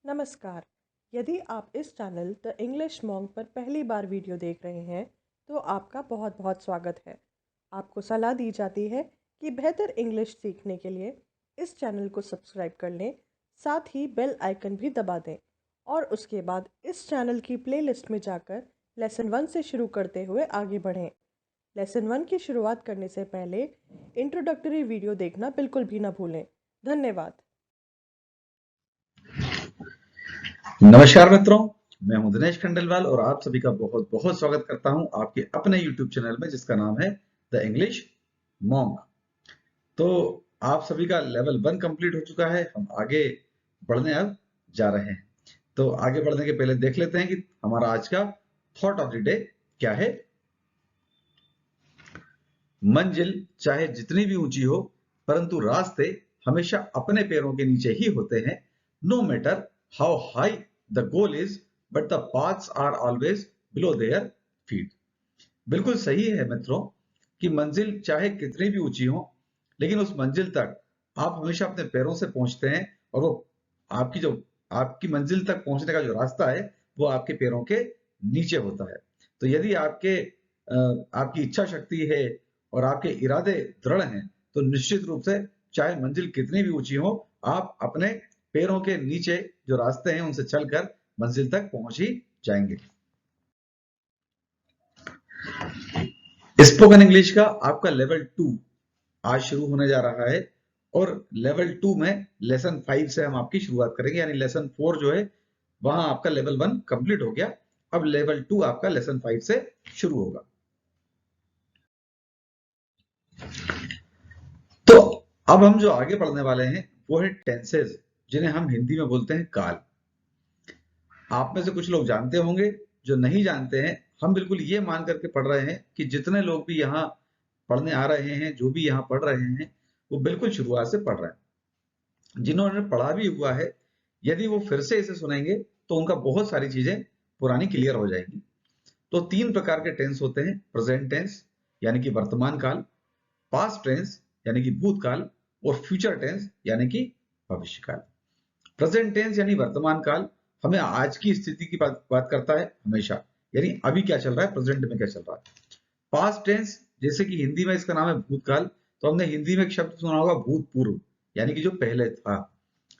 नमस्कार। यदि आप इस चैनल द इंग्लिश मॉन्क पर पहली बार वीडियो देख रहे हैं तो आपका बहुत बहुत स्वागत है। आपको सलाह दी जाती है कि बेहतर इंग्लिश सीखने के लिए इस चैनल को सब्सक्राइब कर लें, साथ ही बेल आइकन भी दबा दें और उसके बाद इस चैनल की प्लेलिस्ट में जाकर लेसन 1 से शुरू करते हुए आगे बढ़ें। लेसन 1 की शुरुआत करने से पहले इंट्रोडक्टरी वीडियो देखना बिल्कुल भी ना भूलें। धन्यवाद। नमस्कार मित्रों, मैं हूं दिनेश खंडेलवाल और आप सभी का बहुत बहुत स्वागत करता हूं आपके अपने YouTube चैनल में जिसका नाम है द इंग्लिश मॉन्क। तो आप सभी का लेवल 1 कंप्लीट हो चुका है। हम आगे बढ़ने अब जा रहे हैं। तो आगे बढ़ने के पहले देख लेते हैं कि हमारा आज का थॉट ऑफ द डे क्या है। मंजिल चाहे जितनी भी ऊंची हो, परंतु रास्ते हमेशा अपने पैरों के नीचे ही होते हैं। No matter how high the goal is, but the paths are always below their feet. बिल्कुल सही है मित्रों कि मंजिल चाहे कितनी भी ऊंची हो, लेकिन उस मंजिल तक आप हमेशा अपने पैरों से पहुंचते हैं और वो आपकी मंजिल तक पहुंचने का जो रास्ता है वो आपके पैरों के नीचे होता है। तो यदि आपकी इच्छा शक्ति है और आपके इरादे दृढ़ हैं तो निश्चित रूप से चाहे मंजिल कितनी भी ऊंची हो, आप अपने पैरों के नीचे जो रास्ते हैं उनसे चलकर मंजिल तक पहुंच ही जाएंगे। स्पोकन इंग्लिश का आपका लेवल 2 आज शुरू होने जा रहा है और लेवल 2 में लेसन 5 से हम आपकी शुरुआत करेंगे। यानी लेसन 4 जो है वहां आपका लेवल 1 कंप्लीट हो गया। अब लेवल 2 आपका लेसन 5 से शुरू होगा। तो अब हम जो आगे पढ़ने वाले हैं वो है टेंसेज, जिन्हें हम हिंदी में बोलते हैं काल। आप में से कुछ लोग जानते होंगे, जो नहीं जानते हैं हम बिल्कुल ये मान करके पढ़ रहे हैं कि जितने लोग भी यहाँ पढ़ने आ रहे हैं, जो भी यहाँ पढ़ रहे हैं, वो बिल्कुल शुरुआत से पढ़ रहे हैं। जिन्होंने पढ़ा भी हुआ है, यदि वो फिर से इसे सुनेंगे तो उनका बहुत सारी चीजें पुरानी क्लियर हो जाएंगी। तो 3 प्रकार के टेंस होते हैं। प्रेजेंट टेंस यानी कि वर्तमान काल, पास्ट टेंस यानी कि भूतकाल और फ्यूचर टेंस यानी कि भविष्य काल। प्रेजेंट टेंस यानी वर्तमान काल हमें आज की स्थिति की बात करता है हमेशा, यानी अभी क्या चल रहा है, प्रेजेंट में क्या चल रहा है। पास्ट टेंस जैसे कि हिंदी में इसका नाम है भूतकाल, तो हमने हिंदी में एक शब्द सुना होगा भूतपूर्व, यानी कि जो पहले था।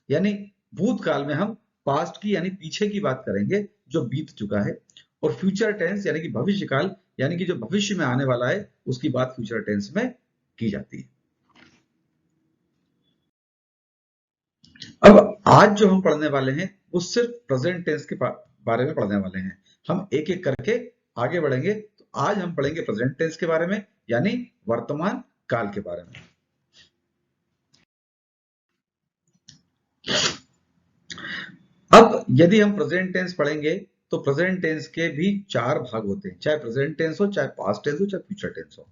यानी भूतकाल में हम पास्ट की यानी पीछे की बात करेंगे जो बीत चुका है। और फ्यूचर टेंस यानी कि भविष्य काल, यानी कि जो भविष्य में आने वाला है उसकी बात फ्यूचर टेंस में की जाती है। अब आज जो हम पढ़ने वाले हैं वो सिर्फ प्रेजेंट टेंस के बारे में पढ़ने वाले हैं। हम एक एक करके आगे बढ़ेंगे। तो आज हम पढ़ेंगे प्रेजेंट टेंस के बारे में, यानी वर्तमान काल के बारे में। अब यदि हम प्रेजेंट टेंस पढ़ेंगे तो प्रेजेंट टेंस के भी 4 भाग होते हैं, चाहे प्रेजेंट टेंस हो, चाहे पास्ट टेंस हो, चाहे फ्यूचर टेंस हो।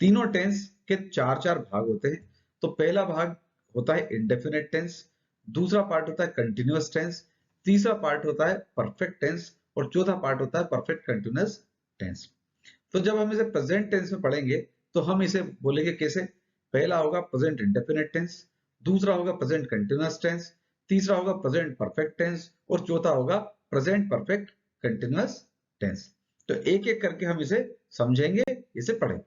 तीनों टेंस के 4-4 भाग होते हैं। तो पहला भाग होता है इंडेफिनिट टेंस, दूसरा पार्ट होता है कंटिन्यूअस टेंस, तीसरा पार्ट होता है परफेक्ट टेंस और चौथा पार्ट होता है परफेक्ट कंटिन्यूअस टेंस। तो जब हम इसे प्रेजेंट टेंस में पढ़ेंगे तो हम इसे बोलेंगे कैसे। पहला होगा प्रेजेंट इंडेफिनिट टेंस, दूसरा होगा प्रेजेंट कंटिन्यूअस टेंस, तीसरा होगा प्रेजेंट परफेक्ट टेंस और चौथा होगा प्रेजेंट परफेक्ट कंटिन्यूअस टेंस। तो एक एक करके हम इसे समझेंगे, इसे पढ़ेंगे।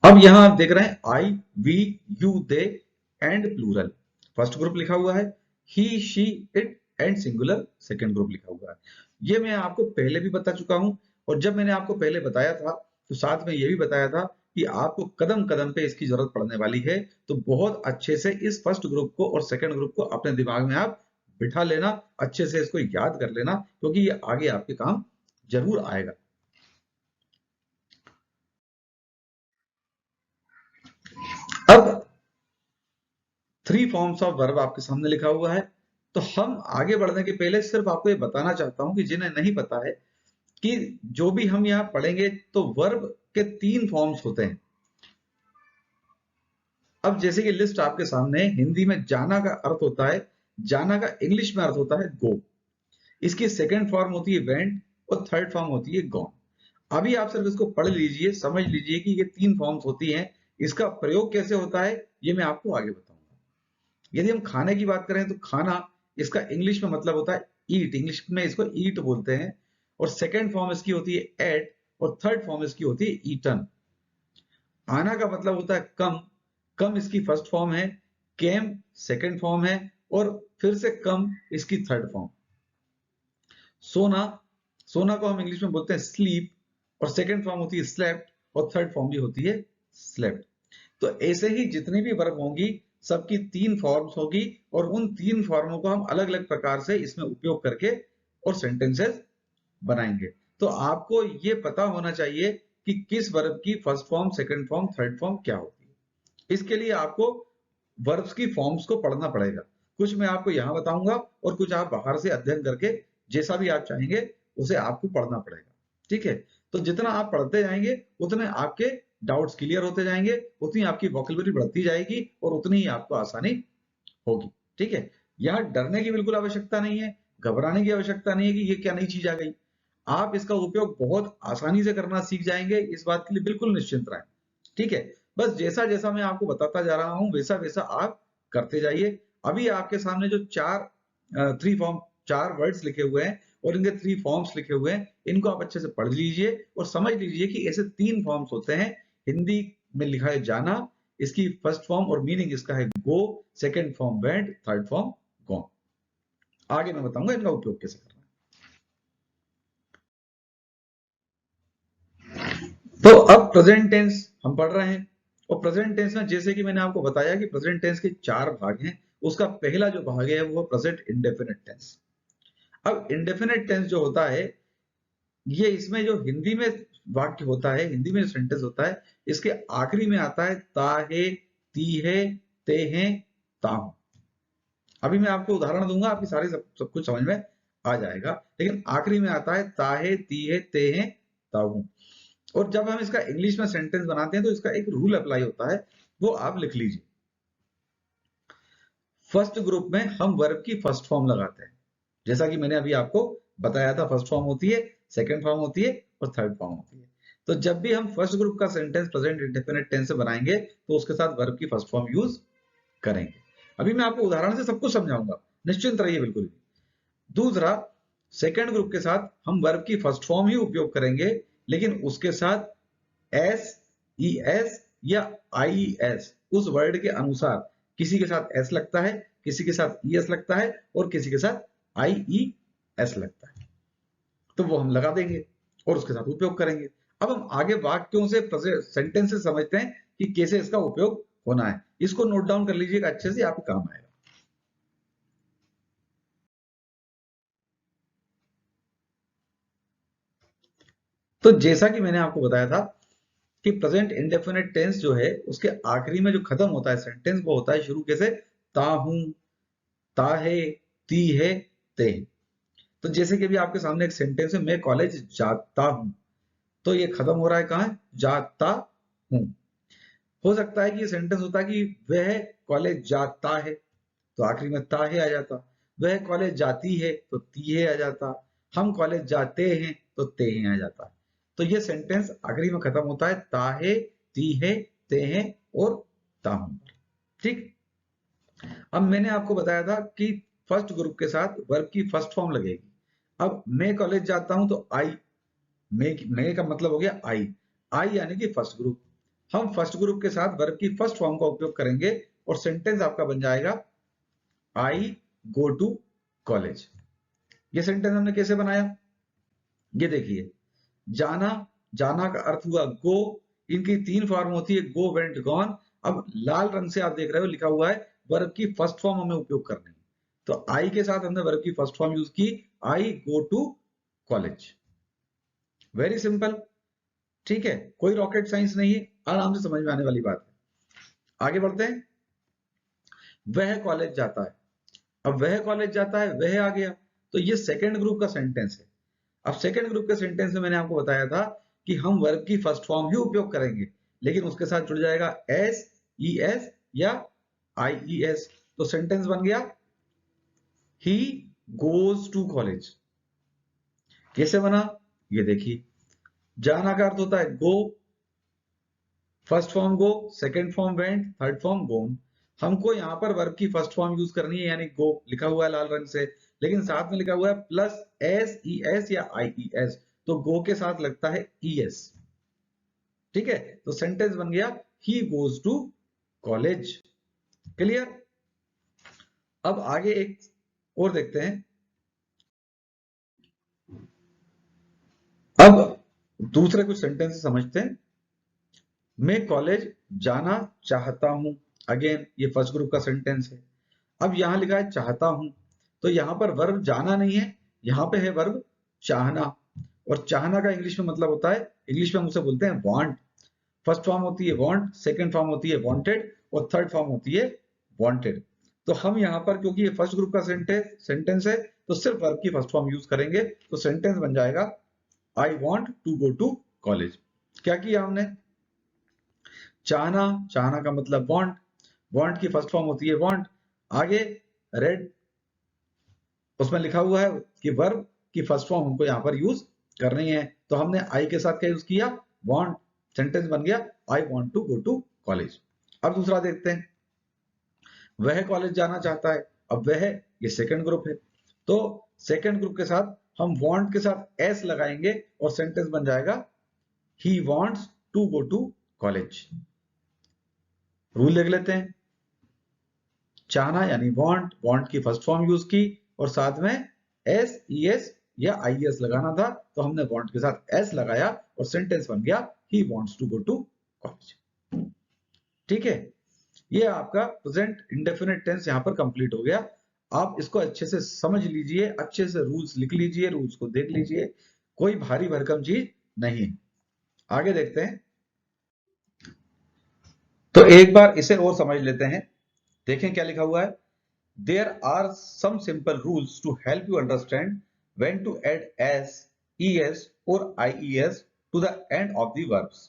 अब यहां आप देख रहे हैं I, we, you, they and plural. First group लिखा हुआ है, he, she, it and singular second group लिखा हुआ है। ये मैं आपको पहले भी बता चुका हूं और जब मैंने आपको पहले बताया था तो साथ में ये भी बताया था कि आपको कदम कदम पे इसकी जरूरत पड़ने वाली है। तो बहुत अच्छे से इस फर्स्ट ग्रुप को और सेकंड ग्रुप को अपने दिमाग में आप बिठा लेना, अच्छे से इसको याद कर लेना, क्योंकि ये आगे आपके काम जरूर आएगा। अब 3 फॉर्म्स ऑफ वर्ब आपके सामने लिखा हुआ है। तो हम आगे बढ़ने के पहले सिर्फ आपको ये बताना चाहता हूं कि जिन्हें नहीं पता है कि जो भी हम यहां पढ़ेंगे तो वर्ब के 3 फॉर्म्स होते हैं। अब जैसे कि लिस्ट आपके सामने है, हिंदी में जाना का अर्थ होता है, जाना का इंग्लिश में अर्थ होता है गो। इसकी सेकंड फॉर्म होती है वेंट और थर्ड फॉर्म होती है गॉन। अभी आप सिर्फ इसको पढ़ लीजिए, समझ लीजिए कि ये 3 फॉर्म्स होती हैं। इसका प्रयोग कैसे होता है ये मैं आपको आगे बताऊंगा। यदि हम खाने की बात करें तो खाना इसका इंग्लिश में मतलब होता है ईट, इंग्लिश में इसको ईट बोलते हैं, और सेकेंड फॉर्म इसकी होती है एट, और थर्ड फॉर्म इसकी होती है ईटन। आना का मतलब होता है कम, कम इसकी फर्स्ट फॉर्म है, केम सेकेंड फॉर्म है, और फिर से कम इसकी थर्ड फॉर्म। सोना, सोना को हम इंग्लिश में बोलते हैं स्लीप, और सेकेंड फॉर्म होती है स्लेप्ट, और थर्ड फॉर्म भी होती है स्लेप्ट। तो ऐसे ही जितनी भी वर्ब होंगी सबकी तीन फॉर्म्स होगी, और उन तीन फॉर्मों को हम अलग अलग प्रकार से इसमें उपयोग करके और सेंटेंसेस बनाएंगे। तो आपको ये पता होना चाहिए कि किस वर्ब की first form, second form, third form क्या होती है। इसके लिए आपको वर्ब्स की फॉर्म्स को पढ़ना पड़ेगा। कुछ मैं आपको यहां बताऊंगा और कुछ आप बाहर से अध्ययन करके जैसा भी आप चाहेंगे उसे आपको पढ़ना पड़ेगा। ठीक है, तो जितना आप पढ़ते जाएंगे उतने आपके डाउट्स क्लियर होते जाएंगे, उतनी आपकी वोकैबुलरी बढ़ती जाएगी और उतनी ही आपको आसानी होगी। ठीक है, यहाँ डरने की बिल्कुल आवश्यकता नहीं है, घबराने की आवश्यकता नहीं है कि ये क्या नई चीज आ गई। आप इसका उपयोग बहुत आसानी से करना सीख जाएंगे, इस बात के लिए बिल्कुल निश्चिंत रहें। ठीक है, बस जैसा जैसा मैं आपको बताता जा रहा हूं वैसा वैसा आप करते जाइए। अभी आपके सामने जो थ्री फॉर्म, चार वर्ड्स लिखे हुए हैं और इनके थ्री फॉर्म्स लिखे हुए हैं, इनको आप अच्छे से पढ़ लीजिए और समझ लीजिए कि ऐसे तीन फॉर्म्स होते हैं। हिंदी में लिखा है जाना, इसकी फर्स्ट फॉर्म और मीनिंग इसका है go, second form went, third form gone. आगे मैं बताऊंगा इनका उपयोग कैसे करना है। तो अब प्रेजेंट टेंस हम पढ़ रहे हैं, और प्रेजेंट टेंस में जैसे कि मैंने आपको बताया कि प्रेजेंट टेंस के चार भाग हैं। उसका पहला जो भाग है वो प्रेजेंट इंडेफिनिट टेंस। अब इंडेफिनिट टेंस जो होता है, ये इसमें जो हिंदी में वाक्य होता है, हिंदी में जो सेंटेंस होता है, इसके आखिरी में आता है ताहे, तीहे, तेहे, ताहू। अभी मैं आपको उदाहरण दूंगा, आपकी सारी सब कुछ समझ में आ जाएगा, लेकिन आखिरी में आता है ताहे, तीहे, तेहे, ताहू। और जब हम इसका इंग्लिश में सेंटेंस बनाते हैं तो इसका एक रूल अप्लाई होता है, वो आप लिख लीजिए। फर्स्ट ग्रुप में हम वर्ब की फर्स्ट फॉर्म लगाते हैं, जैसा कि मैंने अभी आपको बताया था। फर्स्ट फॉर्म होती है, सेकंड फॉर्म होती है और थर्ड फॉर्म होती है। तो जब भी हम फर्स्ट ग्रुप का सेंटेंस प्रेजेंट इंडेफिनिट टेंस से बनाएंगे तो उसके साथ वर्ब की फर्स्ट फॉर्म यूज करेंगे। अभी मैं आपको उदाहरण से सब कुछ समझाऊंगा, निश्चिंत रहिए बिल्कुल भी। दूसरा, सेकंड ग्रुप के साथ हम वर्ब की फर्स्ट फॉर्म ही उपयोग करेंगे, लेकिन उसके साथ एस, ई एस या आई एस, उस वर्ड के अनुसार। किसी के साथ एस लगता है, किसी के साथ ई एस लगता है, और किसी के साथ आई ई एस लगता है, तो वो हम लगा देंगे और उसके साथ उपयोग करेंगे। अब हम आगे वाक्यों से, सेंटेंस से समझते हैं कि कैसे इसका उपयोग होना है। इसको नोट डाउन कर लीजिएगा, अच्छे से आपके काम आएगा। तो जैसा कि मैंने आपको बताया था कि प्रेजेंट इंडेफिनिट टेंस जो है उसके आखिरी में जो खत्म होता है सेंटेंस, वो होता है शुरू कैसे, ताहूं, ताहे, ती है, ते। तो जैसे कि अभी आपके सामने एक सेंटेंस है, मैं कॉलेज जाता हूं, तो ये खत्म हो रहा है कहां, जाता हूं। हो सकता है कि ये सेंटेंस होता है कि वह कॉलेज जाता है, तो आखिरी में ताहे आ जाता। वह कॉलेज जाती है तो तीहे आ जाता। हम कॉलेज जाते हैं तो तेहे आ जाता। तो ये सेंटेंस आखिरी में खत्म होता है ताहे, तीहे, तेहे और ताहू। ठीक, अब मैंने आपको बताया था कि फर्स्ट ग्रुप के साथ वर्ब की फर्स्ट फॉर्म लगेगी। अब मैं कॉलेज जाता हूं तो आई, मैं का मतलब हो गया आई, आई यानी कि फर्स्ट ग्रुप। हम फर्स्ट ग्रुप के साथ वर्ब की फर्स्ट फॉर्म का उपयोग करेंगे और सेंटेंस आपका बन जाएगा आई गो टू कॉलेज। ये सेंटेंस हमने कैसे बनाया, ये देखिए। जाना, जाना का अर्थ हुआ गो। इनकी तीन फॉर्म होती है, गो, वेंट, गॉन। अब लाल रंग से आप देख रहे हो लिखा हुआ है वर्ब की फर्स्ट फॉर्म हमें उपयोग करनी है। तो आई के साथ हमने वर्ब की फर्स्ट फॉर्म यूज की, I go to college. Very simple. ठीक है, कोई रॉकेट साइंस नहीं है, आराम से समझ में आने वाली बात है। आगे बढ़ते हैं। वह कॉलेज जाता है, अब वह कॉलेज जाता है, वह आ गया, तो ये सेकेंड ग्रुप का सेंटेंस है। अब सेकेंड ग्रुप के सेंटेंस में मैंने आपको बताया था कि हम वर्ब की फर्स्ट फॉर्म ही उपयोग करेंगे, लेकिन उसके साथ जुड़ जाएगा एस, ई एस या आई ई एस। तो सेंटेंस बन गया ही गोज टू कॉलेज। कैसे बना, ये देखिए। जाना का अर्थ होता है go, first form go, second form went, third form gone. हमको यहाँ पर वर्ब की फर्स्ट फॉर्म यूज करनी है, यानी गो लिखा हुआ है लाल रंग से, लेकिन साथ में लिखा हुआ है प्लस एस ई एस या आई ई एस, तो गो के साथ लगता है ई एस। ठीक है, तो सेंटेंस बन गया he goes to college. Clear? अब आगे एक और देखते हैं। अब दूसरे कुछ सेंटेंस समझते हैं। मैं कॉलेज जाना चाहता हूं। अगेन ये फर्स्ट ग्रुप का सेंटेंस है। अब यहां लिखा है चाहता हूं, तो यहां पर वर्ब जाना नहीं है, यहां पे है वर्ब चाहना। और चाहना का इंग्लिश में मतलब होता है, इंग्लिश में हम उसे बोलते हैं वांट। फर्स्ट फॉर्म होती है वांट, सेकंड फॉर्म होती है वांटेड, और थर्ड फॉर्म होती है वांटेड। तो हम यहाँ पर, क्योंकि ये फर्स्ट ग्रुप का सेंटेंस है, तो सिर्फ वर्ब की फर्स्ट फॉर्म यूज करेंगे, तो सेंटेंस बन जाएगा I want to go to college. क्या किया हमने? चाहना, चाहना का मतलब वांट, वांट की फर्स्ट फॉर्म होती है वांट। आगे रेड, उसमें लिखा हुआ है कि वर्ब की फर्स्ट फॉर्म हमको यहाँ पर यूज करनी है, तो हमने आई के साथ क्या यूज किया? वांट। सेंटेंस बन गया I want to go to college. अब दूसरा देखते हैं। वह कॉलेज जाना चाहता है। अब वह, ये सेकंड ग्रुप है, तो सेकंड ग्रुप के साथ हम वांट के साथ एस लगाएंगे और सेंटेंस बन जाएगा he wants to go to college. Rule देख लेते हैं। चाहना यानी वांट, वांट की फर्स्ट फॉर्म यूज की और साथ में एस ई एस या आई एस लगाना था, तो हमने वांट के साथ एस लगाया और सेंटेंस बन गया he wants to go to college. ठीक है, ये आपका प्रेजेंट इंडेफिनिट टेंस यहां पर कंप्लीट हो गया। आप इसको अच्छे से समझ लीजिए, अच्छे से रूल्स लिख लीजिए, रूल्स को देख लीजिए, कोई भारी भरकम चीज नहीं। आगे देखते हैं। तो एक बार इसे और समझ लेते हैं। देखें क्या लिखा हुआ है। There are some simple rules to help you understand when to add s, es or ies to the end of the verbs.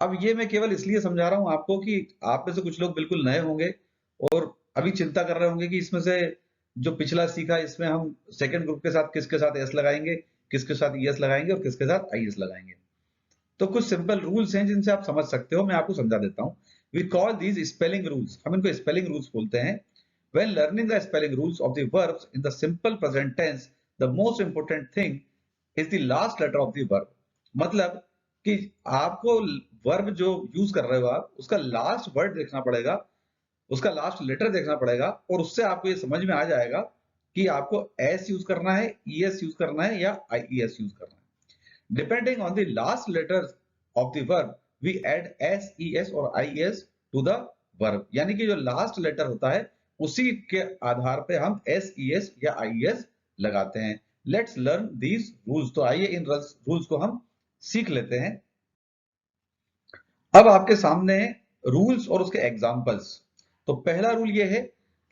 अब ये मैं केवल इसलिए समझा रहा हूं आपको कि आप में से कुछ लोग बिल्कुल नए होंगे और अभी चिंता कर रहे होंगे कि इसमें से जो पिछला सीखा, इसमें हम सेकंड ग्रुप के साथ किसके साथ एस लगाएंगे, किसके साथ ईएस लगाएंगे और किसके साथ आईएस लगाएंगे। तो कुछ सिंपल रूल्स हैं जिनसे आप समझ सकते हो, मैं आपको समझा देता हूं। We call these spelling rules, हम इनको स्पेलिंग रूल्स बोलते हैं। When learning the spelling rules of the verbs in the simple present tense, the most important thing is the last letter of the verb. मतलब कि आपको verb जो use कर रहे हो आप, उसका लास्ट वर्ड देखना पड़ेगा, उसका लास्ट लेटर देखना पड़ेगा, और उससे आपको ये समझ में आ जाएगा कि आपको एस यूज करना है, ई एस यूज करना है या आई ई एस यूज करना है। Depending on the last letter of the verb we add S E S और I S to the verb, यानी कि जो लास्ट लेटर होता है उसी के आधार पे हम एस ई एस या आई एस लगाते हैं। Let's learn these rules. तो आइए इन रूल्स को हम सीख लेते हैं। अब आपके सामने रूल्स और उसके एग्जाम्पल्स। तो पहला रूल ये है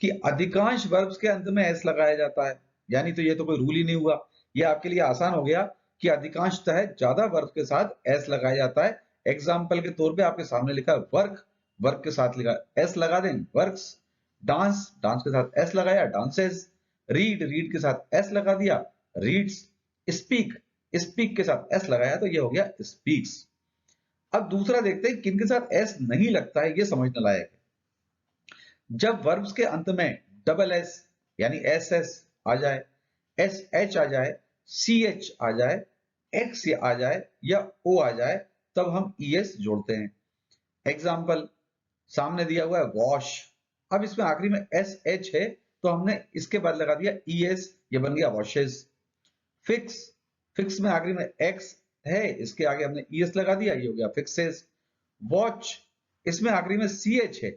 कि अधिकांश वर्ब्स के अंत में एस लगाया जाता है, यानी तो ये तो कोई रूल ही नहीं हुआ, ये आपके लिए आसान हो गया कि अधिकांशतः ज्यादा वर्ब के साथ एस लगाया जाता है। एग्जाम्पल के तौर पे आपके सामने लिखा है वर्क, वर्क के साथ लिखा एस लगा दें वर्क्स। डांस, डांस के साथ एस लगाया डांसेस। रीड, रीड के साथ एस लगा दिया रीड्स। स्पीक, स्पीक के साथ एस लगाया तो ये हो गया स्पीक्स। अब दूसरा देखते हैं किन के साथ एस नहीं लगता है, ये समझने लायक है। जब वर्ब्स के अंत में डबल एस यानी एस एस आ जाए, एस एच आ जाए, सी एच आ जाए, एक्स आ जाए या ओ आ जाए, तब हम ई एस जोड़ते हैं। एग्जाम्पल सामने दिया हुआ है वॉश। अब इसमें आखिरी में एस एच है तो हमने इसके बाद लगा दिया ई एस, ये बन गया वॉशेस। फिक्स, फिक्स में आखिरी में एक्स है, इसके आगे हमने ई एस लगा दिया, ये हो गया फिक्सेस। वॉच, इसमें आखिरी में सी एच है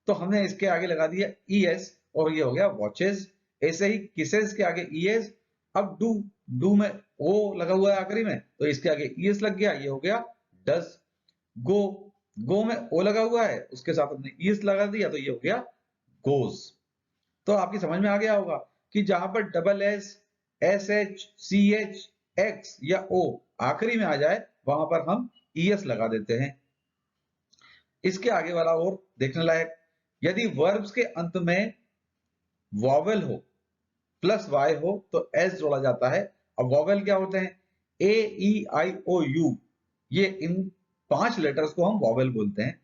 तो हमने इसके आगे लगा दिया ई एस और ये हो गया वॉचेस। ऐसे ही किसेस के आगे ई एस। अब डू, डू में ओ लगा हुआ है आखिरी में तो इसके आगे ई एस लग गया, ये हो गया डज। गो, गो में ओ लगा हुआ है, उसके साथ हमने ई एस लगा दिया तो ये हो गया गोज। तो आपकी समझ में आ गया होगा कि जहां पर double S, S H, C H, X या ओ आखिरी में आ जाए वहां पर हम ई एस लगा देते हैं। इसके आगे वाला और देखने लायक, यदि वर्ब्स के अंत में वॉवेल हो प्लस वाई हो तो एस जोड़ा जाता है। अब वॉवेल क्या होते हैं? ए ई आई ओ यू, ये इन 5 लेटर्स को हम वॉवेल बोलते हैं।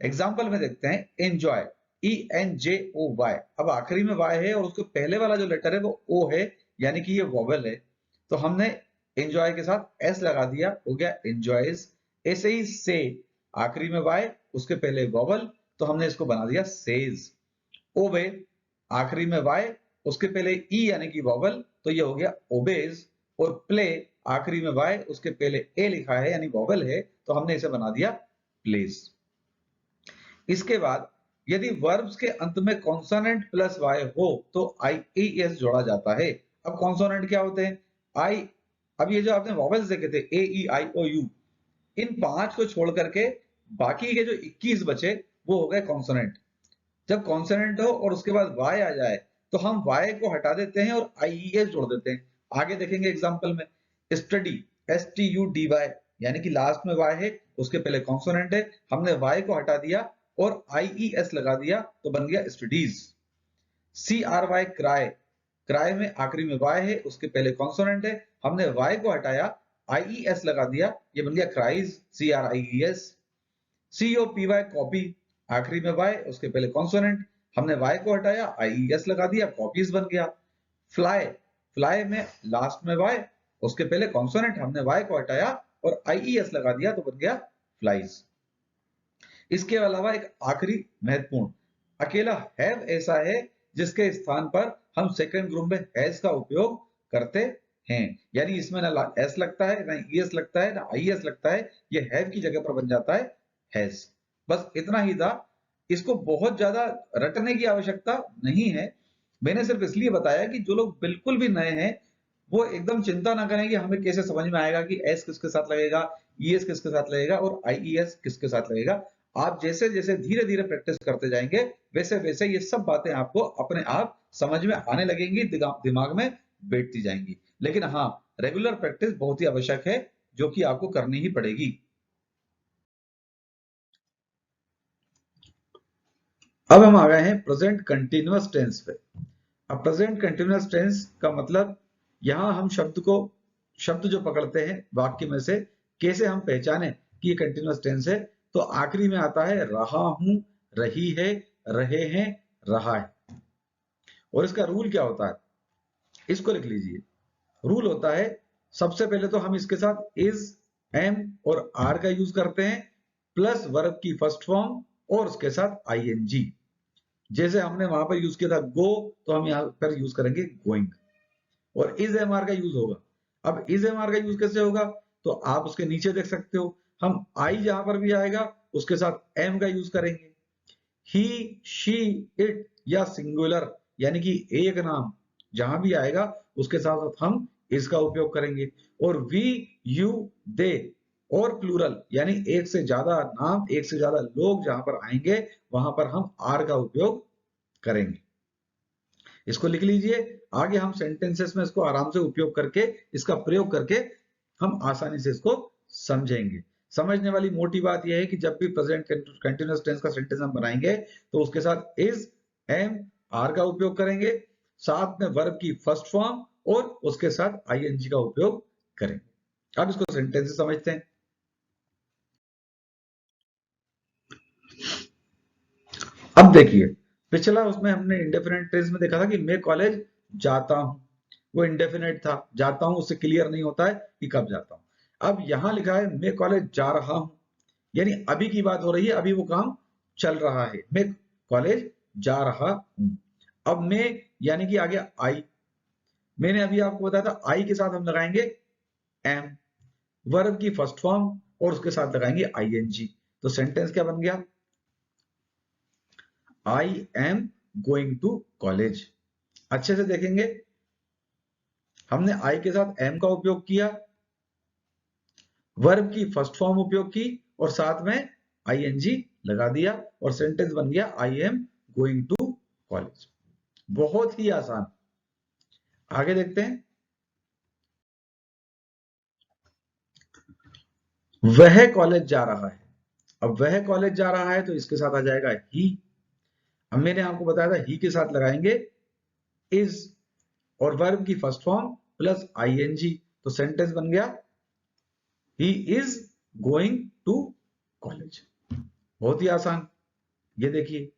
एग्जाम्पल में देखते हैं एंजॉय, ENJOY। अब आखिरी में Y है और उसके पहले वाला जो लेटर है वो O है, यानी कि ये वॉवेल है। तो हमने एंजॉय के साथ S लगा दिया, हो गया एंजॉयज। ऐसे ही से, आखिरी में Y, उसके पहले वॉवेल, तो हमने इसको बना दिया सेज। ओबे, आखिरी में Y, उसके पहले E यानी कि वॉवेल, तो ये हो गया ओबेज। और प्ले, आखिरी में Y, उसके पहले A लिखा है यानी वॉवेल है, तो हमने इसे बना दिया प्लेस। इसके बाद यदि वर्ब्स के अंत में कॉन्सोनेंट प्लस वाई हो तो IES जोड़ा जाता है। अब कॉन्सोनेंट क्या होते हैं? आई, अब ये जो आपने वॉवेल्स देखे थे AEIOU, इन 5 को छोड़ करके बाकी के जो 21 बचे वो हो गए कॉन्सोनेंट। जब कॉन्सोनेंट हो और उसके बाद वाई आ जाए तो हम वाई को हटा देते हैं और IES जोड़ देते हैं। आगे देखेंगे एग्जाम्पल में। स्टडी, STUDY, यानी कि लास्ट में वाई है, उसके पहले कॉन्सोनेंट है, हमने वाई को हटा दिया और IES लगा दिया तो बन गया स्टडीज। CRY, क्राई, क्राई में आखिरी में वाई है, उसके पहले कॉन्सोनेंट है, हमने वाई को हटाया, IES लगा दिया, ये बन गया क्राइज, CRIES। COPY, कॉपी, आखिरी में वाई, उसके पहले कॉन्सोनेंट, हमने वाई को हटाया, IES लगा दिया, कॉपीज बन गया। फ्लाई, फ्लाई में लास्ट में वाई, उसके पहले कॉन्सोनेंट, हमने वाई को हटाया और IES लगा दिया तो बन गया फ्लाइज। इसके अलावा एक आखिरी महत्वपूर्ण, अकेला हैव ऐसा है जिसके स्थान पर हम सेकंड ग्रुप में हैज का उपयोग करते हैं, यानी इसमें ना एस लगता है, ना ईएस लगता है, ना आईएस लगता है, ये हैव की जगह पर बन जाता है हैज। बस इतना ही था, इसको बहुत ज्यादा रटने की आवश्यकता नहीं है। मैंने सिर्फ इसलिए बताया कि जो लोग बिल्कुल भी नए हैं वो एकदम चिंता ना करें कि हमें कैसे समझ में आएगा कि एस किसके साथ लगेगा, ईएस किसके साथ लगेगा और आईईएस किसके साथ लगेगा। आप जैसे जैसे धीरे धीरे प्रैक्टिस करते जाएंगे वैसे वैसे ये सब बातें आपको अपने आप समझ में आने लगेंगी, दिमाग में बैठती जाएंगी। लेकिन हाँ, रेगुलर प्रैक्टिस बहुत ही आवश्यक है, जो कि आपको करनी ही पड़ेगी। अब हम आ गए हैं प्रेजेंट कंटिन्यूअस टेंस पे। अब प्रेजेंट कंटिन्यूअस टेंस का मतलब, यहां हम शब्द जो पकड़ते हैं वाक्य में से, कैसे हम पहचाने कि ये कंटिन्यूअस टेंस है। तो आखिरी में आता है रहा हूं, रही है, रहे हैं, रहा है। और इसका रूल क्या होता है, इसको लिख लीजिए। रूल होता है, सबसे पहले तो हम इसके साथ इज, एम और आर का यूज करते हैं, प्लस वर्ब की फर्स्ट फॉर्म और उसके साथ आईएनजी। जैसे हमने वहां पर यूज किया था गो, तो हम यहां पर यूज करेंगे गोइंग। और इज एम आर का यूज होगा। अब इज एम आर का यूज कैसे होगा, तो आप उसके नीचे देख सकते हो, हम आई जहां पर भी आएगा उसके साथ एम का यूज करेंगे। ही, शी, इट या सिंगुलर यानी कि एक नाम जहां भी आएगा उसके साथ साथ हम इसका उपयोग करेंगे। और वी, यू, दे और प्लूरल यानी एक से ज्यादा नाम, एक से ज्यादा लोग जहां पर आएंगे वहां पर हम आर का उपयोग करेंगे। इसको लिख लीजिए। आगे हम सेंटेंसेस में इसको आराम से उपयोग करके, इसका प्रयोग करके हम आसानी से इसको समझेंगे। समझने वाली मोटी बात यह है कि जब भी प्रेजेंट कंटिन्यूअस टेंस का सेंटेंस हम बनाएंगे तो उसके साथ इज, एम, आर का उपयोग करेंगे, साथ में वर्ब की फर्स्ट फॉर्म और उसके साथ आईएनजी का उपयोग करेंगे। अब इसको सेंटेंस से समझते हैं। अब देखिए, पिछला उसमें हमने इंडेफिनेट टेंस में देखा था कि मैं कॉलेज जाता हूं, वो इंडेफिनेट था, जाता हूं उससे क्लियर नहीं होता है कि कब जाता हूं। अब यहां लिखा है मैं कॉलेज जा रहा हूं, यानी अभी की बात हो रही है, अभी वो काम चल रहा है, मैं कॉलेज जा रहा हूं। अब मैं यानी कि आ गया आई, मैंने अभी आपको बताया था आई के साथ हम लगाएंगे एम, वर्ब की फर्स्ट फॉर्म और उसके साथ लगाएंगे आईएनजी। तो सेंटेंस क्या बन गया, I am going to college. अच्छे से देखेंगे, हमने आई के साथ एम का उपयोग किया, वर्ब की फर्स्ट फॉर्म उपयोग की और साथ में आईएनजी लगा दिया और सेंटेंस बन गया I am going to college. बहुत ही आसान। आगे देखते हैं, वह कॉलेज जा रहा है। अब वह कॉलेज जा रहा है तो इसके साथ आ जाएगा ही। अब मैंने आपको बताया था ही के साथ लगाएंगे इज और वर्ब की फर्स्ट फॉर्म प्लस आईएनजी, तो सेंटेंस बन गया he is going to college. बहुत ही आसान। ये देखिए,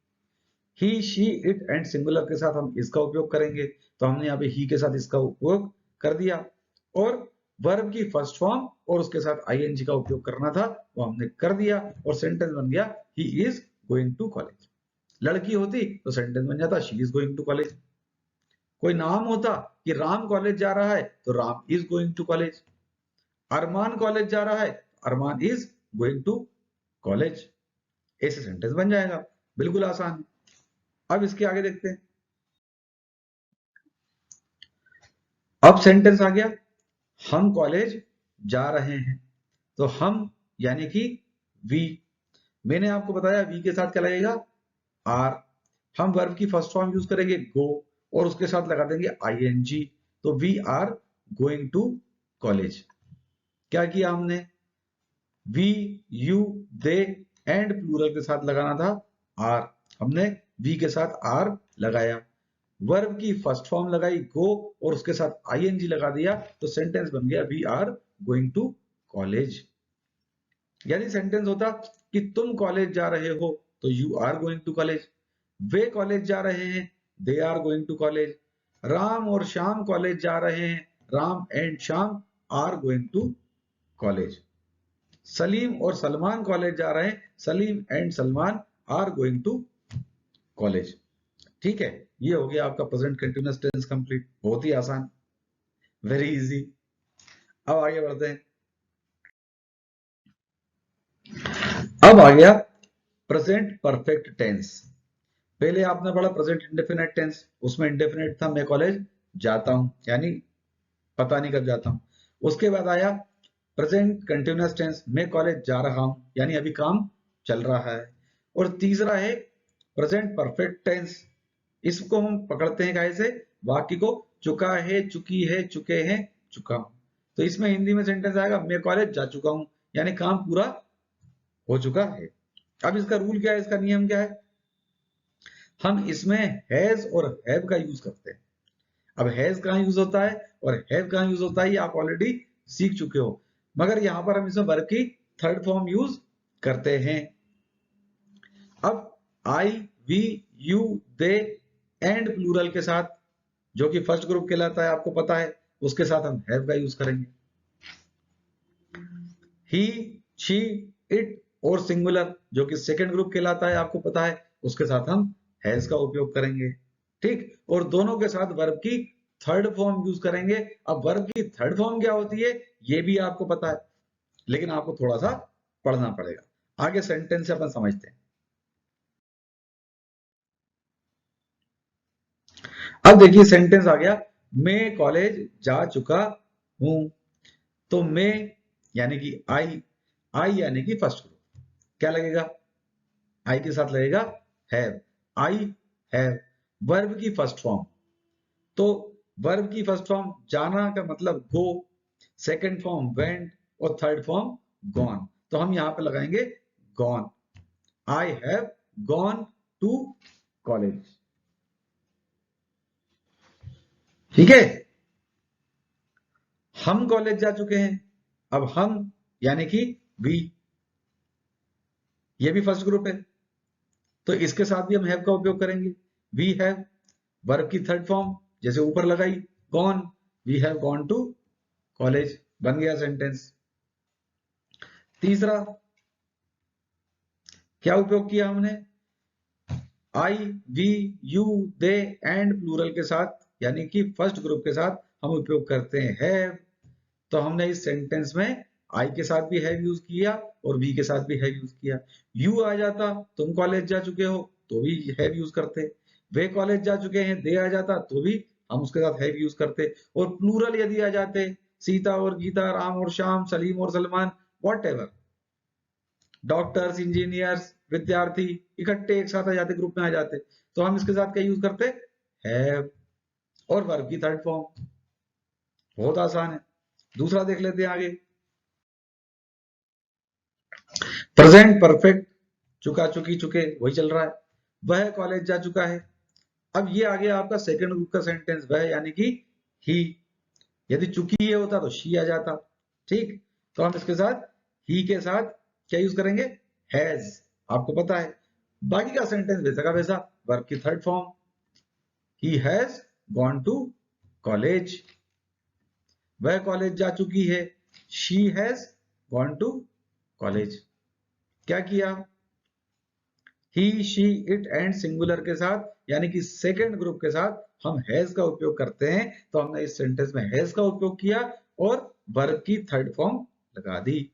he, she, it and singular के साथ हम इसका उपयोग करेंगे, तो हमने यहाँ पे ही के साथ इसका उपयोग कर दिया। और वर्ब की फर्स्ट फॉर्म और उसके साथ आईएनजी का उपयोग करना था, वो हमने कर दिया, और सेंटेंस बन गया he is going to college. लड़की होती तो सेंटेंस बन जाता she is going to college. कोई नाम होता कि राम कॉलेज जा रहा है, तो Ram is going to college. Arman college जा रहा है, Arman is going to college. ऐसे सेंटेंस बन जाएगा, बिल्कुल आसान है। अब इसके आगे देखते हैं। अब सेंटेंस आ गया, हम कॉलेज जा रहे हैं, तो हम यानी कि वी। मैंने आपको बताया वी के साथ क्या लगेगा, आर। हम वर्ब की फर्स्ट फॉर्म यूज करेंगे गो, और उसके साथ लगा देंगे आईएनजी, तो we are going to college. क्या किया हमने, we, you, they and plural के साथ लगाना था आर, हमने वी के साथ आर लगाया। वर्ब की फर्स्ट फॉर्म लगाई गो, और उसके साथ आईएनजी लगा दिया, तो सेंटेंस बन गया we are going to college. यदि सेंटेंस होता कि तुम कॉलेज जा रहे हो, तो you are going to college. वे कॉलेज जा रहे हैं, they are going to college. Ram और श्याम कॉलेज जा रहे हैं, Ram and Shyam are going to college. Salim और सलमान कॉलेज जा रहे हैं, Salim and Salman are going to college. ठीक है, ये हो गया आपका प्रेजेंट कंटिन्यूअस टेंस कंप्लीट। बहुत ही आसान, वेरी इजी। अब आगे बढ़ते हैं। अब आ गया प्रेजेंट परफेक्ट टेंस। पहले आपने पढ़ा प्रेजेंट इंडेफिनिट टेंस, उसमें इंडेफिनिट था मैं कॉलेज जाता हूं, यानी पता नहीं कब जाता हूं। उसके बाद आया प्रेजेंट कंटिन्यूअस टेंस, मैं कॉलेज जा रहा हूं, यानी अभी काम चल रहा है। और तीसरा है प्रेजेंट परफेक्ट टेंस। इसको हम पकड़ते हैं कैसे, वाक्य को, चुका है, चुकी है, चुके हैं, चुका हूं। तो इसमें हिंदी में सेंटेंस आएगा मैं कॉलेज जा चुका हूं, यानी काम पूरा हो चुका है। अब इसका रूल क्या है, इसका नियम क्या है, हम इसमें हैज और हैव का यूज करते हैं। अब हैज कहां यूज होता है और हैव कहां यूज होता है, ये आप ऑलरेडी सीख चुके हो, मगर यहां पर हम इसमें वर्ब की थर्ड फॉर्म यूज करते हैं। अब I, we, you, they and plural के साथ, जो कि फर्स्ट ग्रुप कहलाता है आपको पता है, उसके साथ हम हैव का यूज करेंगे। ही, शी, इट और सिंगुलर, जो कि सेकंड ग्रुप कहलाता है आपको पता है, उसके साथ हम हैज का उपयोग करेंगे। ठीक, और दोनों के साथ वर्ब की थर्ड फॉर्म यूज करेंगे। अब वर्ब की थर्ड फॉर्म क्या होती है ये भी आपको पता है, लेकिन आपको थोड़ा सा पढ़ना पड़ेगा। आगे सेंटेंस से अपन समझते हैं। अब देखिए सेंटेंस आ गया, मैं कॉलेज जा चुका हूं। तो मैं यानी कि आई यानी कि फर्स्ट ग्रुप, क्या लगेगा, आई के साथ लगेगा हैव, आई हैव। वर्ब की फर्स्ट फॉर्म, तो वर्ब की फर्स्ट फॉर्म जाना का मतलब गो, सेकंड फॉर्म वेंट, और थर्ड फॉर्म गॉन। तो हम यहां पे लगाएंगे gone, I have gone to college. ठीक है, हम कॉलेज जा चुके हैं। अब हम यानी कि वी, ये भी फर्स्ट ग्रुप है, तो इसके साथ भी हम हैव का उपयोग करेंगे। वी हैव, वर्ब की थर्ड फॉर्म जैसे ऊपर लगाई gone, we have gone to college, बन गया सेंटेंस। तीसरा क्या उपयोग किया हमने, I, we, you, they and plural के साथ, यानी कि फर्स्ट ग्रुप के साथ हम उपयोग करते हैं हैव। तो हमने इस सेंटेंस में आई के साथ भी हैव यूज किया और वी के साथ भी हैव यूज किया। यू आ जाता तुम कॉलेज जा चुके हो, तो भी हैव यूज करते। वे कॉलेज जा चुके हैं, दे आ जाता तो भी हम उसके साथ हैव यूज करते। और प्लूरल यदि आ जाते, सीता और गीता, राम और श्याम, सलीम और Salman, what ever, doctors, engineers, विद्यार्थी इकट्ठे एक साथ आ जाते, ग्रुप में आ जाते, तो हम इसके साथ क्या यूज करते, हैव। और वर्ब की थर्ड फॉर्म, बहुत आसान है। दूसरा देख लेते हैं आगे, प्रेजेंट परफेक्ट, चुका, चुकी, चुके, वही चल रहा है। वह कॉलेज जा चुका है। अब ये आ गया आपका सेकंड ग्रुप का सेंटेंस, वह यानी कि ही। यदि चुकी ये होता तो शी आ जाता। ठीक, तो हम इसके साथ ही के साथ क्या यूज करेंगे, हैज। आपको पता है। बाकी का सेंटेंस वैसा का वैसा, वर्ब की third form, he has gone to college, वह कॉलेज जा चुकी है। She has gone to college, क्या किया, he she it and singular के साथ यानी कि सेकंड ग्रुप के साथ हम हैज का उपयोग करते हैं, तो हमने इस सेंटेंस में हैज का उपयोग किया और वर्ब की थर्ड फॉर्म लगा दी।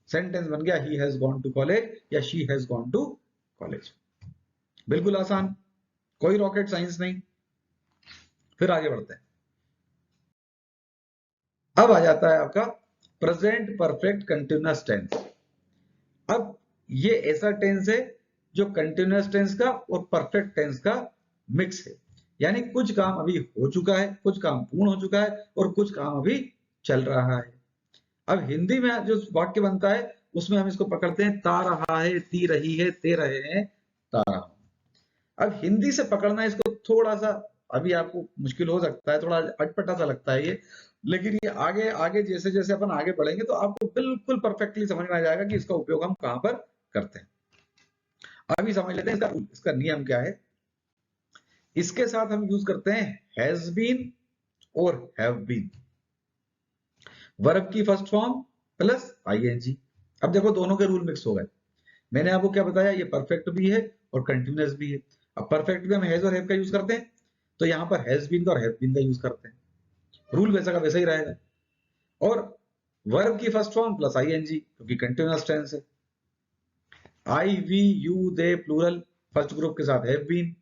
सेंटेंस बन गया he has gone to college या she has gone to college. बिल्कुल आसान, कोई रॉकेट साइंस नहीं। फिर आगे बढ़ते हैं। अब आ जाता है आपका प्रेजेंट परफेक्ट कंटिन्यूअस टेंस। अब ये ऐसा टेंस है जो कंटिन्यूअस टेंस का और परफेक्ट टेंस का मिक्स है, यानी कुछ काम अभी हो चुका है, कुछ काम पूर्ण हो चुका है और कुछ काम अभी चल रहा है। अब हिंदी में जो वाक्य बनता है उसमें हम इसको पकड़ते हैं ता रहा है, ती रही है, ते रहे हैं, ता रहा हूं। अब हिंदी से पकड़ना इसको थोड़ा सा अभी आपको मुश्किल हो सकता है, थोड़ा अटपटा सा लगता है ये, लेकिन ये आगे आगे जैसे जैसे अपन आगे बढ़ेंगे तो आपको बिल्कुल परफेक्टली समझ में आ जाएगा कि इसका उपयोग हम कहां पर करते हैं। अभी समझ लेते हैं इसका नियम क्या है। इसके साथ हम यूज करते हैं हैज बीन और हैव बीन, वर्ब की फर्स्ट फॉर्म प्लस आईएनजी। अब देखो दोनों के रूल मिक्स हो गए। मैंने आपको क्या बताया, ये परफेक्ट भी है और कंटिन्यूअस भी है। अब परफेक्ट भी हम हैज और हैव का यूज करते हैं, तो यहां पर हैज बीन का और हैव बीन का यूज करते हैं, रूल वैसा का वैसा ही रहेगा। और वर्ब की फर्स्ट फॉर्म प्लस आईएनजी क्योंकि कंटिन्यूअस टेंस है। I we you they plural first group के साथ have been,